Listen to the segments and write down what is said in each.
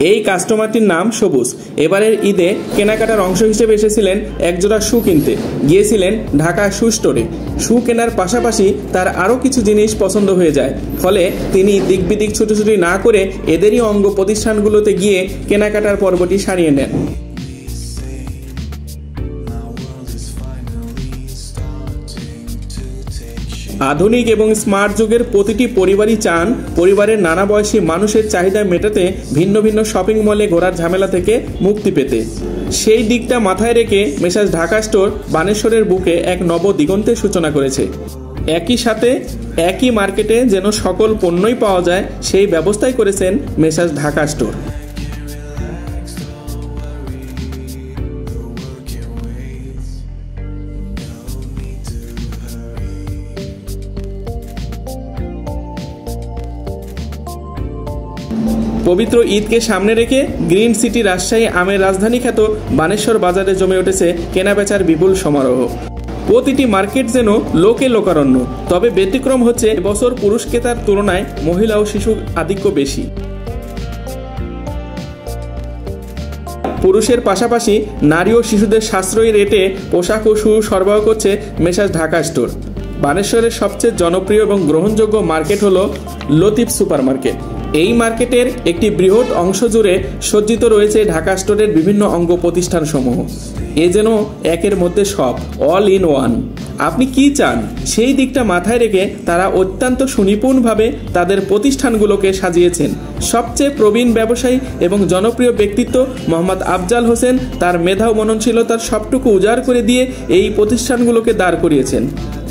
এই কাস্টমারটির নাম সবুজ। এবারের ঈদে কেনাকাটার অংশ হিসেবে এসেছিলেন একজোড়া শু কিনতে। গিয়েছিলেন ঢাকা শু স্টোরে। শু কেনার পাশাপাশি তার আরও কিছু জিনিস পছন্দ হয়ে যায়। ফলে তিনি দিক বিদিক ছুটোছুটি না করে এদেরই অঙ্গ প্রতিষ্ঠানগুলোতে গিয়ে কেনাকাটার পর্বটি সারিয়ে নেন। আধুনিক এবং স্মার্ট যুগের প্রতিটি পরিবারই চান পরিবারের নানা বয়সী মানুষের চাহিদা মেটাতে ভিন্ন ভিন্ন শপিং মলে ঘোরার ঝামেলা থেকে মুক্তি পেতে। সেই দিকটা মাথায় রেখে মেসার্স ঢাকা স্টোর বানেশ্বরের বুকে এক নব দিগন্তের সূচনা করেছে। একই সাথে একই মার্কেটে যেন সকল পণ্যই পাওয়া যায় সেই ব্যবস্থাই করেছেন মেসার্স ঢাকা স্টোর। পবিত্র ঈদকে সামনে রেখে গ্রিন সিটি রাজশাহী আমের রাজধানী খ্যাত বানেশ্বর বাজারে জমে উঠেছে কেনাবেচার বিপুল সমারোহ। প্রতিটি মার্কেট যেন লোকে লোকারণ্য। তবে ব্যতিক্রম হচ্ছে এবছর পুরুষ ক্রেতার তুলনায় মহিলা ও শিশু আধিক্য বেশি। পুরুষের পাশাপাশি নারী ও শিশুদের সাশ্রয়ী রেটে পোশাক ও শু সরবরাহ করছে মেসার্স ঢাকা স্টোর। বানেশ্বরের সবচেয়ে জনপ্রিয় এবং গ্রহণযোগ্য মার্কেট হলো লতিফ সুপার মার্কেট। এই মার্কেটের একটি বৃহৎ অংশ জুড়ে সজ্জিত রয়েছে ঢাকা স্টোরের বিভিন্ন অঙ্গ প্রতিষ্ঠান সমূহ। এ যেন একের মধ্যে সব, অল ইন ওয়ান। আপনি কি চান সেই দিকটা মাথায় রেখে তারা অত্যন্ত সুনিপুণভাবে তাদের প্রতিষ্ঠানগুলোকে সাজিয়েছেন। সবচেয়ে প্রবীণ ব্যবসায়ী এবং জনপ্রিয় ব্যক্তিত্ব মোহাম্মদ আফজাল হোসেন তার মেধা ও মননশীলতার সবটুকু উজাড় করে দিয়ে এই প্রতিষ্ঠানগুলোকে দাঁড় করিয়েছেন।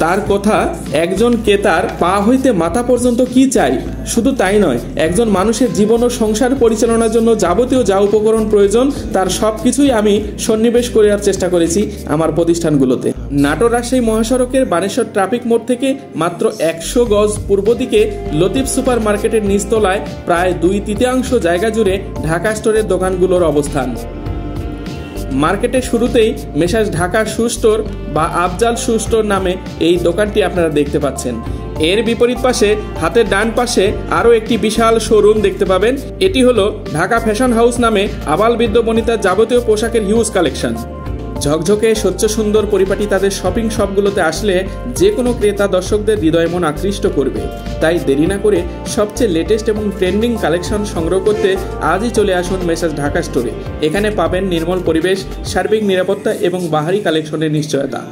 তার কথা, একজন ক্রেতার পা হইতে মাথা পর্যন্ত কি চাই, শুধু তাই নয়, একজন মানুষের জীবন ও সংসার পরিচালনার জন্য যাবতীয় যা উপকরণ প্রয়োজন তার সবকিছুই আমি সন্নিবেশ করার চেষ্টা করেছি আমার প্রতিষ্ঠানগুলোতে। নাটোর রাজশাহী মহাসড়কের বানেশ্বর ট্রাফিক মোড় থেকে মাত্র 100 গজ পূর্ব দিকে লতিফ সুপার মার্কেটের নিচতলায় প্রায় 2/3 জায়গা জুড়ে ঢাকা স্টোরের দোকানগুলোর অবস্থান। মার্কেটের শুরুতেই মেসার্স ঢাকা শু স্টোর বা আফজাল শু স্টোর নামে এই দোকানটি আপনারা দেখতে পাচ্ছেন। এর বিপরীত পাশে হাতের ডান পাশে আরও একটি বিশাল শোরুম দেখতে পাবেন। এটি হলো ঢাকা ফ্যাশন হাউস নামে আবালবৃদ্ধ বনিতার যাবতীয় পোশাকের হিউজ কালেকশন। ঝকঝকে স্বচ্ছ সুন্দর পরিপাটি তাদের শপিং শপগুলোতে আসলে যে কোনো ক্রেতা দর্শকদের হৃদয় মন আকৃষ্ট করবে। তাই দেরি না করে সবচেয়ে লেটেস্ট এবং ট্রেন্ডিং কালেকশন সংগ্রহ করতে আজই চলে আসুন মেসার্স ঢাকা স্টোরে। এখানে পাবেন নির্মল পরিবেশ, সার্বিক নিরাপত্তা এবং বাহারি কালেকশনের নিশ্চয়তা।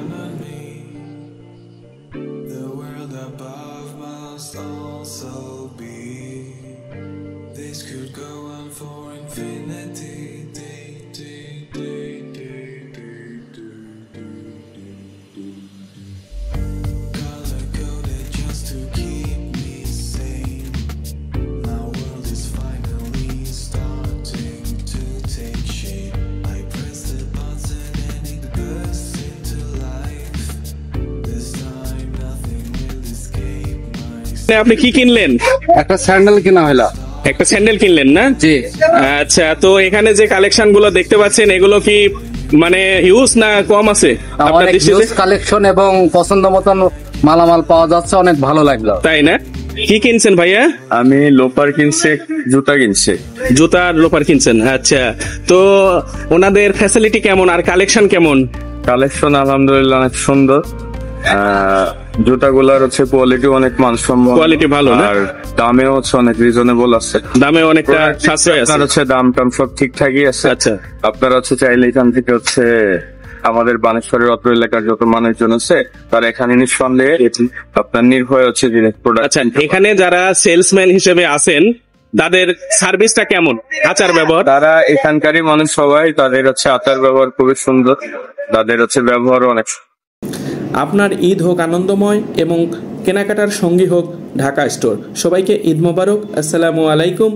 আপনি কি কিনলেন? একটা স্যান্ডেল কিনা হলো। একটা স্যান্ডেল কিনলেন না? জি। আচ্ছা, তো এখানে যে কালেকশন গুলো দেখতে পাচ্ছেন এগুলো কি মানে হিউজ না কম আছে? অনেক হিউজ কালেকশন এবং পছন্দ মতন মালামাল পাওয়া যাচ্ছে, অনেক ভালো লাগলো। তাই না? কি কিনছেন ভাইয়া? আমি লোপার কিনছি, জুতা কিনছি। জুতা আর লোপার কিনছেন। আচ্ছা, তো ওনাদের ফ্যাসিলিটি কেমন আর কালেকশন কেমন? কালেকশন আলহামদুলিল্লাহ অনেক সুন্দর। জুতাগুলার হচ্ছে কোয়ালিটি অনেক মানসম্মত, কোয়ালিটি ভালো না? আর দামেও হচ্ছে অনেক রিজনেবল আছে, দামে অনেকটা সাশ্রয় আছে। আপনার হচ্ছে দাম টাম সব ঠিকঠাকই আছে। আচ্ছা, আপনারা হচ্ছে চাইলে এখান থেকে হচ্ছে আমাদের বানেশ্বরের অত্র এলাকার যত মানুষজন আছে তারা এখানে নিঃসন্দেহে আপনার নির্ভয় হচ্ছে প্রোডাক্ট। আচ্ছা, এখানে যারা সেলসম্যান হিসেবে আছেন তাদের সার্ভিসটা কেমন, আচার ব্যবহার? তারা এখানকারই মানুষ সবাই, তাদের হচ্ছে আচার ব্যবহার খুবই সুন্দর, তাদের হচ্ছে ব্যবহার অনেক। আপনার ঈদ হোক আনন্দময় এবং কেনাকাটার সঙ্গী হোক ঢাকা স্টোর। সবাইকে ঈদ মোবারক। আসসালামু আলাইকুম।